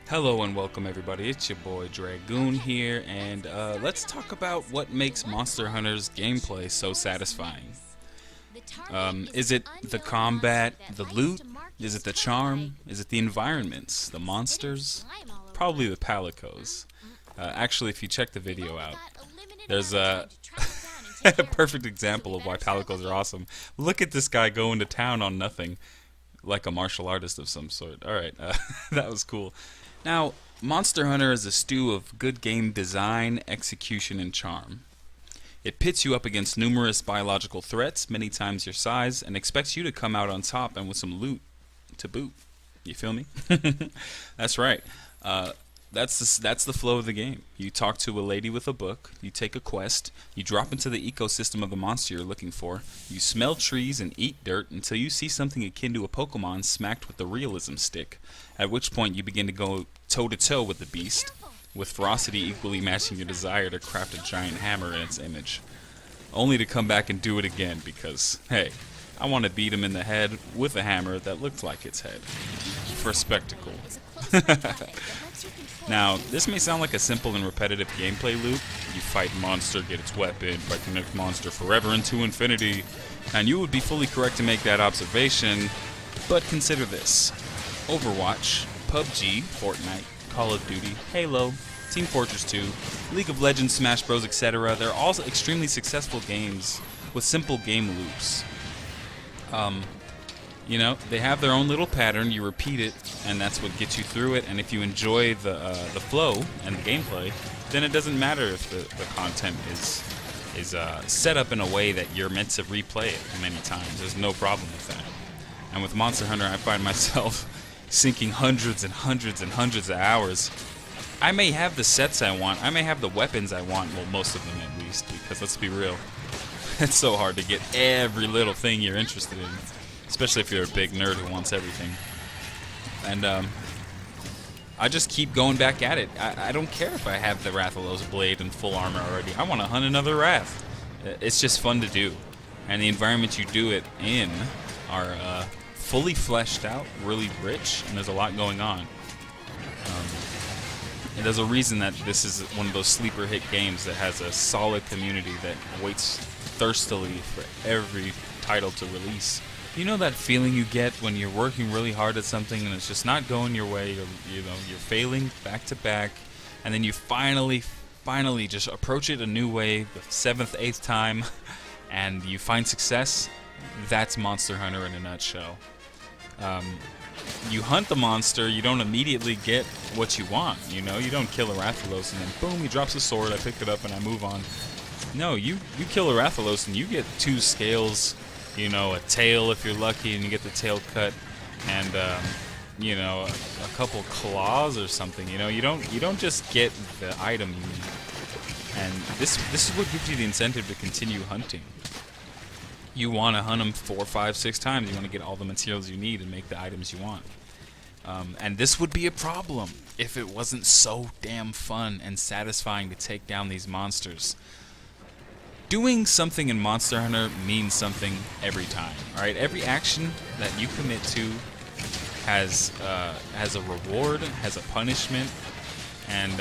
Hello and welcome everybody, it's your boy Dragoon here, and let's talk about what makes Monster Hunter's gameplay so satisfying. Is it the combat, the loot? Is it the charm? Is it the environments, the monsters? Probably the palicos. Actually, if you check the video out, there's a a perfect example of why palicos are awesome. Look at this guy going to town on nothing, like a martial artist of some sort. Alright, that was cool. Now, Monster Hunter is a stew of good game design, execution, and charm. It pits you up against numerous biological threats, many times your size, and expects you to come out on top and with some loot to boot. You feel me? That's right. Uh, that's the flow of the game. You talk to a lady with a book, you take a quest, you drop into the ecosystem of the monster you're looking for, you smell trees and eat dirt until you see something akin to a Pokemon smacked with the realism stick, at which point you begin to go toe-to-toe with the beast, with ferocity equally matching your desire to craft a giant hammer in its image, only to come back and do it again because, hey, I want to beat him in the head with a hammer that looked like its head, for spectacle. Now, this may sound like a simple and repetitive gameplay loop. You fight monster, get its weapon, fight the next monster forever into infinity, and you would be fully correct to make that observation, but consider this. Overwatch, PUBG, Fortnite, Call of Duty, Halo, Team Fortress 2, League of Legends, Smash Bros, etc. They're all extremely successful games with simple game loops. They have their own little pattern. You repeat it, and that's what gets you through it. And if you enjoy the flow and the gameplay, then it doesn't matter if the content is set up in a way that you're meant to replay it many times. There's no problem with that. And with Monster Hunter, I find myself sinking hundreds and hundreds and hundreds of hours. I may have the sets I want. I may have the weapons I want. Well, most of them at least, because let's be real, it's so hard to get every little thing you're interested in, especially if you're a big nerd who wants everything. And I just keep going back at it. I don't care if I have the Rathalos blade and full armor already. I want to hunt another Wrath. It's just fun to do. And the environments you do it in are fully fleshed out, really rich, and there's a lot going on. And there's a reason that this is one of those sleeper hit games that has a solid community that waits thirstily for every title to release. You know that feeling you get when you're working really hard at something and it's just not going your way, you're failing back to back, and then you finally just approach it a new way, the 7th, 8th time, and you find success? That's Monster Hunter in a nutshell. You hunt the monster, you don't immediately get what you want, you don't kill a Rathalos and then boom, he drops a sword, I pick it up and I move on. No, you kill a Rathalos and you get 2 scales, a tail if you're lucky and you get the tail cut, and a couple claws or something. You don't just get the item you need. And this is what gives you the incentive to continue hunting. You want to hunt them 4, 5, 6 times. You want to get all the materials you need and make the items you want. And this would be a problem if it wasn't so damn fun and satisfying to take down these monsters. Doing something in Monster Hunter means something every time. All right, every action that you commit to has a reward, has a punishment, and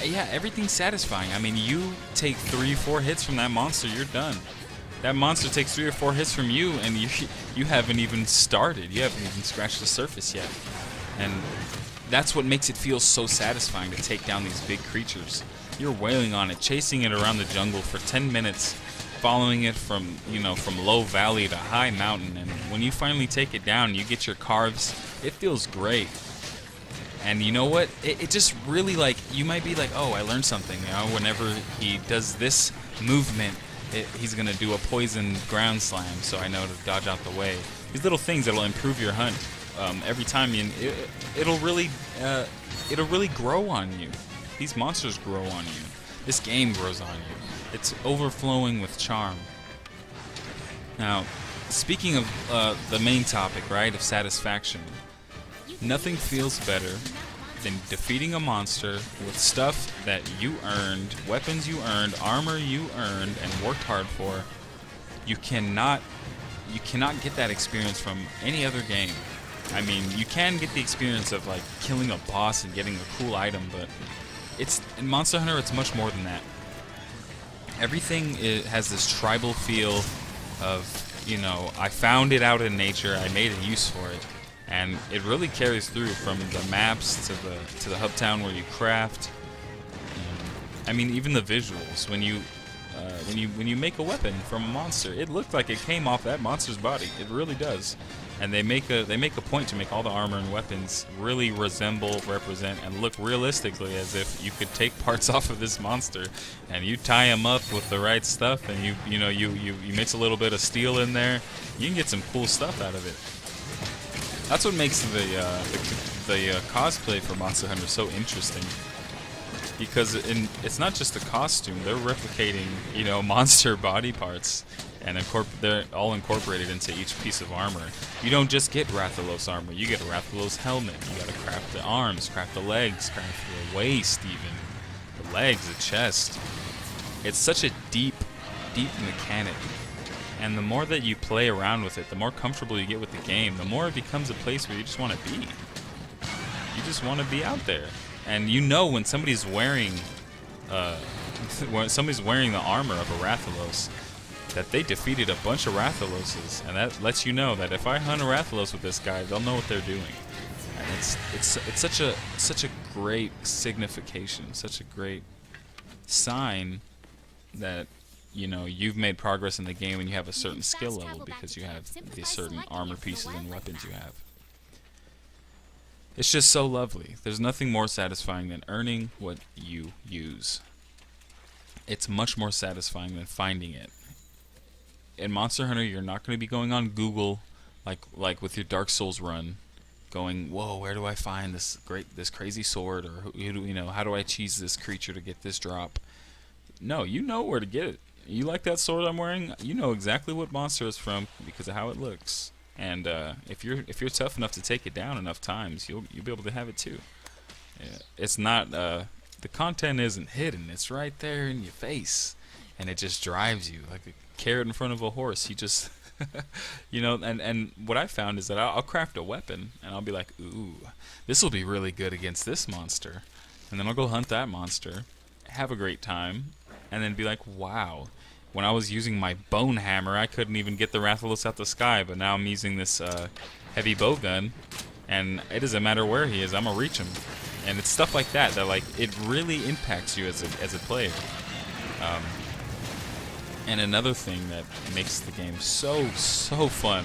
yeah, everything's satisfying. I mean, you take 3, 4 hits from that monster, you're done. That monster takes 3 or 4 hits from you, and you haven't even started. You haven't even scratched the surface yet, and that's what makes it feel so satisfying to take down these big creatures. You're wailing on it, chasing it around the jungle for 10 minutes, following it from low valley to high mountain, and when you finally take it down, you get your carves. It feels great. And you know what? It just really, you might be like, oh, I learned something. Whenever he does this movement, he's gonna do a poison ground slam, so I know to dodge out the way. These little things that'll improve your hunt every time. It'll really grow on you. These monsters grow on you. This game grows on you. It's overflowing with charm. Now, speaking of the main topic, right, of satisfaction, nothing feels better than defeating a monster with stuff that you earned, weapons you earned, armor you earned, and worked hard for. You cannot get that experience from any other game. I mean, you can get the experience of like killing a boss and getting a cool item, but in Monster Hunter it's much more than that. Everything has this tribal feel of, you know, I found it out in nature, I made a use for it, and it really carries through from the maps to the hub town where you craft. I mean, even the visuals when you make a weapon from a monster, it looked like it came off that monster's body. It really does. And they make a point to make all the armor and weapons really resemble, represent, and look realistically as if you could take parts off of this monster and you tie them up with the right stuff, and you mix a little bit of steel in there. You can get some cool stuff out of it. That's what makes the cosplay for Monster Hunter so interesting. Because it's not just the costume; they're replicating, you know, monster body parts, and they're all incorporated into each piece of armor. You don't just get Rathalos armor; you get a Rathalos helmet. You gotta craft the arms, craft the legs, craft the waist, even the legs, the chest. It's such a deep mechanic, and the more that you play around with it, the more comfortable you get with the game. The more it becomes a place where you just want to be. You just want to be out there. And you know when somebody's wearing the armor of a Rathalos, that they defeated a bunch of Rathaloses, and that lets you know that if I hunt a Rathalos with this guy, they'll know what they're doing. And it's such a great signification, such a great sign that, you know, you've made progress in the game when you have a certain skill level because you have these certain armor pieces and weapons you have. It's just so lovely. There's nothing more satisfying than earning what you use. It's much more satisfying than finding it. In Monster Hunter, you're not going to be going on Google like with your Dark Souls run, going, "Whoa, where do I find this crazy sword?" Or, you know, how do I cheese this creature to get this drop? No, you know where to get it. You like that sword I'm wearing? You know exactly what monster it's from because of how it looks. And if you're tough enough to take it down enough times, you'll be able to have it too. Yeah, it's not the content isn't hidden; it's right there in your face, and it just drives you like a carrot in front of a horse. You just, you know. And what I found is that I'll craft a weapon, and I'll be like, "Ooh, this will be really good against this monster," and then I'll go hunt that monster, have a great time, and then be like, "Wow." When I was using my bone hammer, I couldn't even get the Rathalos out the sky, but now I'm using this heavy bow gun, and it doesn't matter where he is, I'm gonna reach him. And it's stuff like that like it really impacts you as a player. And another thing that makes the game so fun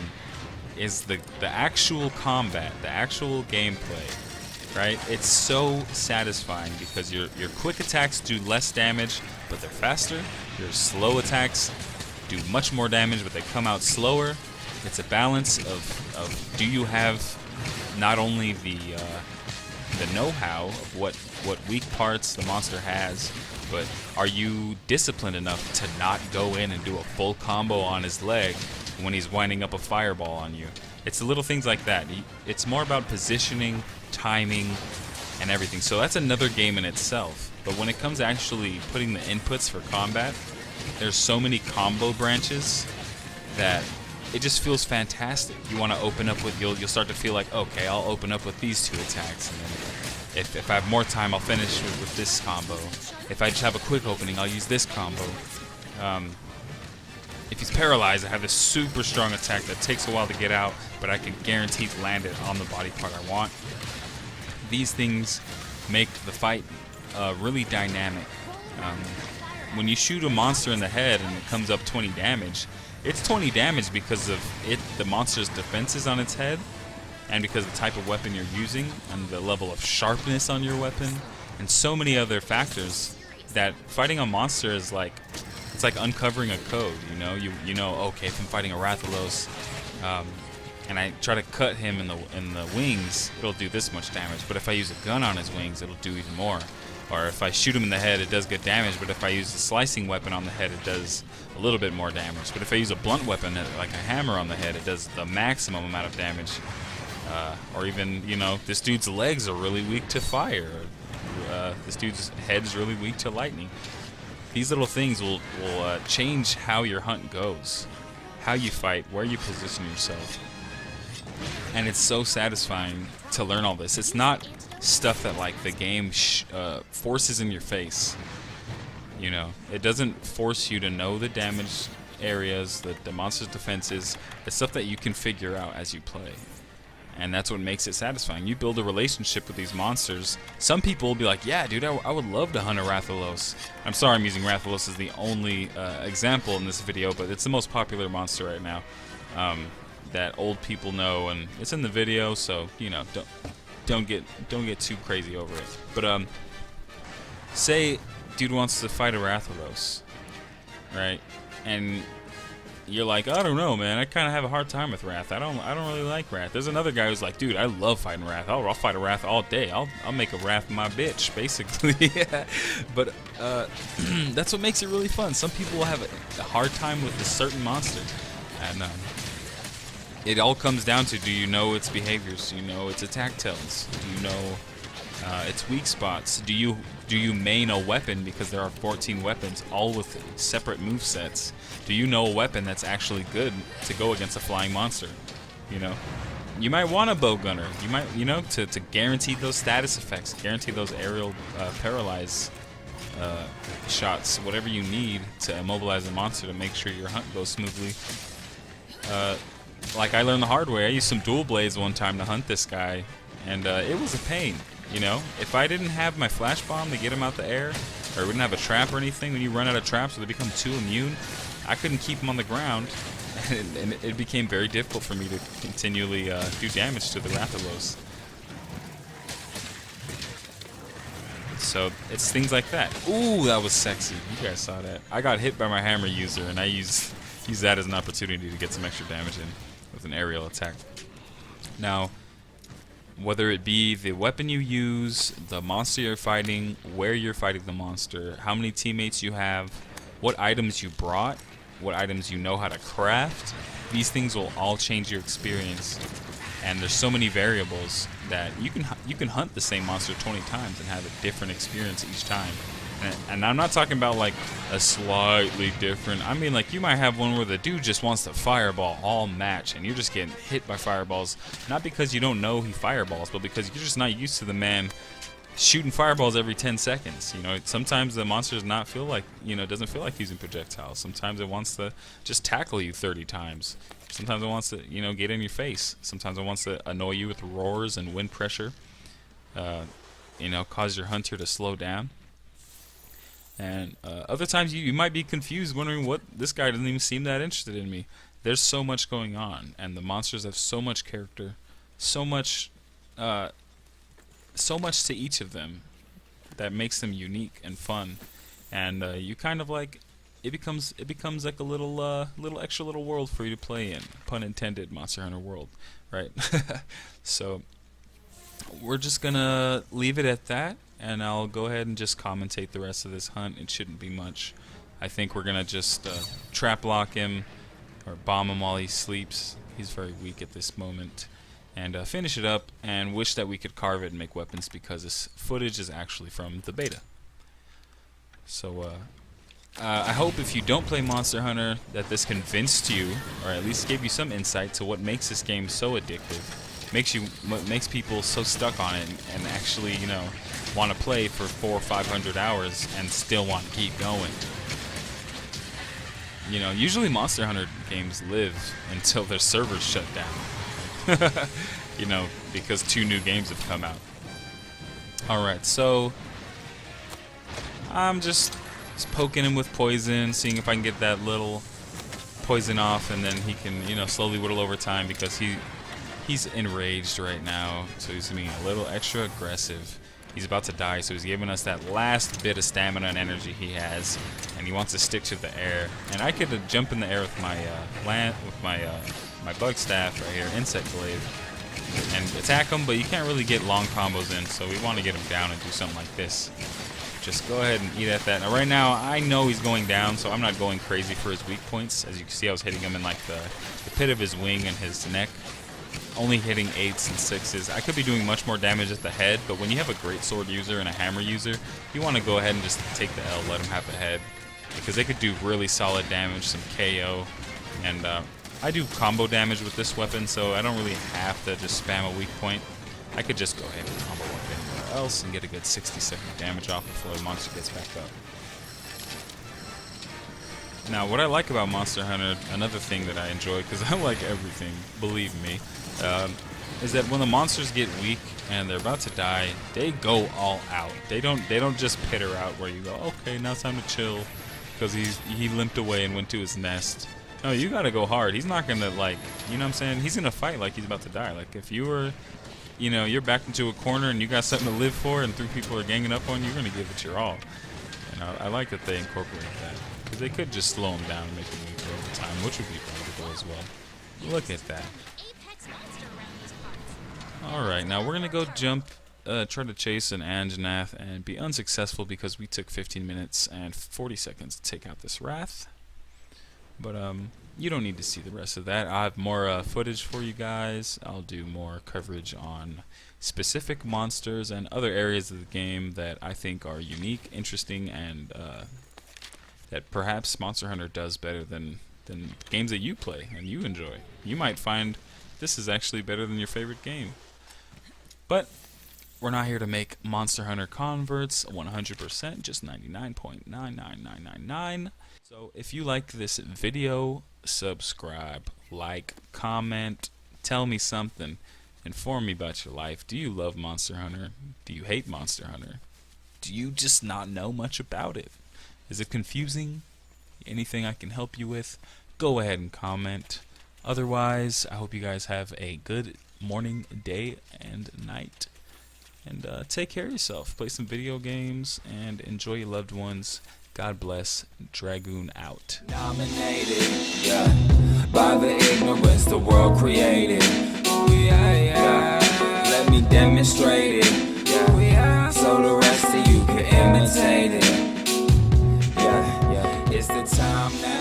is the actual combat, the actual gameplay. Right? It's so satisfying because your quick attacks do less damage, but they're faster. Your slow attacks do much more damage, but they come out slower. It's a balance of do you have not only the know-how of what weak parts the monster has, but are you disciplined enough to not go in and do a full combo on his leg when he's winding up a fireball on you? It's the little things like that. It's more about positioning, timing, and everything. So that's another game in itself. But when it comes to actually putting the inputs for combat, there's so many combo branches that it just feels fantastic. You want to open up with, you'll start to feel like, okay, I'll open up with these two attacks, and then if I have more time, I'll finish with this combo. If I just have a quick opening, I'll use this combo. If he's paralyzed, I have this super strong attack that takes a while to get out, but I can guarantee to land it on the body part I want. These things make the fight really dynamic. When you shoot a monster in the head and it comes up 20 damage, it's 20 damage because of the monster's defenses on its head, and because of the type of weapon you're using, and the level of sharpness on your weapon, and so many other factors that fighting a monster is like, it's like uncovering a code, you know? You know, okay, if I'm fighting a Rathalos, and I try to cut him in the wings, it'll do this much damage. But if I use a gun on his wings, it'll do even more. Or if I shoot him in the head, it does good damage. But if I use a slicing weapon on the head, it does a little bit more damage. But if I use a blunt weapon, like a hammer on the head, it does the maximum amount of damage. Or even, you know, this dude's legs are really weak to fire. This dude's head's really weak to lightning. These little things will change how your hunt goes, how you fight, where you position yourself. And it's so satisfying to learn all this. It's not stuff that like the game forces in your face. You know, it doesn't force you to know the damage areas, the monster's defenses. It's stuff that you can figure out as you play. And that's what makes it satisfying. You build a relationship with these monsters. Some people will be like, yeah, dude, I would love to hunt a Rathalos. I'm sorry I'm using Rathalos as the only example in this video, but it's the most popular monster right now that old people know, and it's in the video, so, you know, don't get too crazy over it. But say dude wants to fight a Rathalos, right? And you're like, I don't know, man. I kind of have a hard time with Wrath. I don't really like Wrath. There's another guy who's like, dude, I love fighting Wrath. I'll fight a Wrath all day. I'll make a Wrath my bitch, basically. But that's what makes it really fun. Some people will have a hard time with a certain monster, and it all comes down to, do you know its behaviors? Do you know its attack tells? Do you know its weak spots? Do you main a weapon, because there are 14 weapons, all with separate movesets? Do you know a weapon that's actually good to go against a flying monster? You know, you might want a bow gunner. You might, you know, to guarantee those status effects, guarantee those aerial paralyze shots, whatever you need to immobilize a monster to make sure your hunt goes smoothly. Like I learned the hard way. I used some dual blades one time to hunt this guy, and it was a pain. You know, if I didn't have my flash bomb to get him out the air, or wouldn't have a trap or anything, when you run out of traps or they become too immune, I couldn't keep him on the ground, and it became very difficult for me to continually do damage to the Rathalos. So it's things like that. Ooh, that was sexy. You guys saw that. I got hit by my hammer user, and I use that as an opportunity to get some extra damage in with an aerial attack. Now, whether it be the weapon you use, the monster you're fighting, where you're fighting the monster, how many teammates you have, what items you brought, what items you know how to craft, these things will all change your experience. And there's so many variables that you can hunt the same monster 20 times and have a different experience each time. And I'm not talking about like a slightly different. I mean, like, you might have one where the dude just wants to fireball all match, and you're just getting hit by fireballs, not because you don't know he fireballs, but because you're just not used to the man shooting fireballs every 10 seconds. You know, sometimes the monster does not feel like, you know, doesn't feel like using projectiles. Sometimes it wants to just tackle you 30 times. Sometimes it wants to, you know, get in your face. Sometimes it wants to annoy you with roars and wind pressure. You know, cause your hunter to slow down. And other times you might be confused, wondering what, this guy doesn't even seem that interested in me. There's so much going on, and the monsters have so much character, so much to each of them that makes them unique and fun. And you kind of like, it becomes like a little extra world for you to play in, pun intended, Monster Hunter World, right? So we're just gonna leave it at that, and I'll go ahead and just commentate the rest of this hunt. It shouldn't be much. I think we're gonna just trap lock him or bomb him while he sleeps. He's very weak at this moment. And finish it up, and wish that we could carve it and make weapons, because this footage is actually from the beta. So I hope if you don't play Monster Hunter that this convinced you, or at least gave you some insight to what makes this game so addictive, what makes people so stuck on it, and actually, you know, want to play for 400 or 500 hours and still want to keep going. You know, usually Monster Hunter games live until their servers shut down. You know, because 2 new games have come out. Alright, so I'm just poking him with poison, seeing if I can get that little poison off, and then he can, you know, slowly whittle over time, because he's enraged right now, so he's being a little extra aggressive. He's about to die, so he's giving us that last bit of stamina and energy he has, and he wants to stick to the air. And I could jump in the air with my my bug staff right here, insect glaive, and attack him, but you can't really get long combos in, so we want to get him down and do something like this. Just go ahead and eat at that. Now right now I know he's going down, so I'm not going crazy for his weak points. As you can see, I was hitting him in like the pit of his wing and his neck, only hitting 8s and 6s. I could be doing much more damage at the head, but when you have a greatsword user and a hammer user, you want to go ahead and just take the L, let him have the head, because they could do really solid damage, some KO, and I do combo damage with this weapon, so I don't really have to just spam a weak point. I could just go ahead and combo up anywhere else and get a good 60-second damage off before the monster gets back up. Now, what I like about Monster Hunter, another thing that I enjoy, because I like everything, believe me, is that when the monsters get weak and they're about to die, they go all out. They don't just pitter out where you go, okay, now it's time to chill, because he limped away and went to his nest. No, you gotta go hard. He's not gonna, like, you know what I'm saying? He's gonna fight like he's about to die. Like, if you were, you know, you're backed into a corner and you got something to live for and 3 people are ganging up on you, you're gonna give it your all. And I like that they incorporate that. Because they could just slow him down and make him weaker over time, which would be practical as well. Look at that. Alright, now we're gonna go jump, try to chase an Anjanath and be unsuccessful because we took 15 minutes and 40 seconds to take out this Wrath. But you don't need to see the rest of that. I have more footage for you guys. I'll do more coverage on specific monsters and other areas of the game that I think are unique, interesting, and that perhaps Monster Hunter does better than games that you play and you enjoy. You might find this is actually better than your favorite game. But we're not here to make Monster Hunter converts 100%, just 99.99999. So if you like this video, subscribe, like, comment, tell me something, inform me about your life. Do you love Monster Hunter? Do you hate Monster Hunter? Do you just not know much about it? Is it confusing? Anything I can help you with? Go ahead and comment. Otherwise, I hope you guys have a good morning, day, and night. And take care of yourself. Play some video games and enjoy your loved ones. God bless. Dragoon out. Dominated, yeah, by the ignorance the world created. Ooh, yeah. Let me demonstrate it, yeah, so the rest of you can imitate it. Yeah, it's the time now.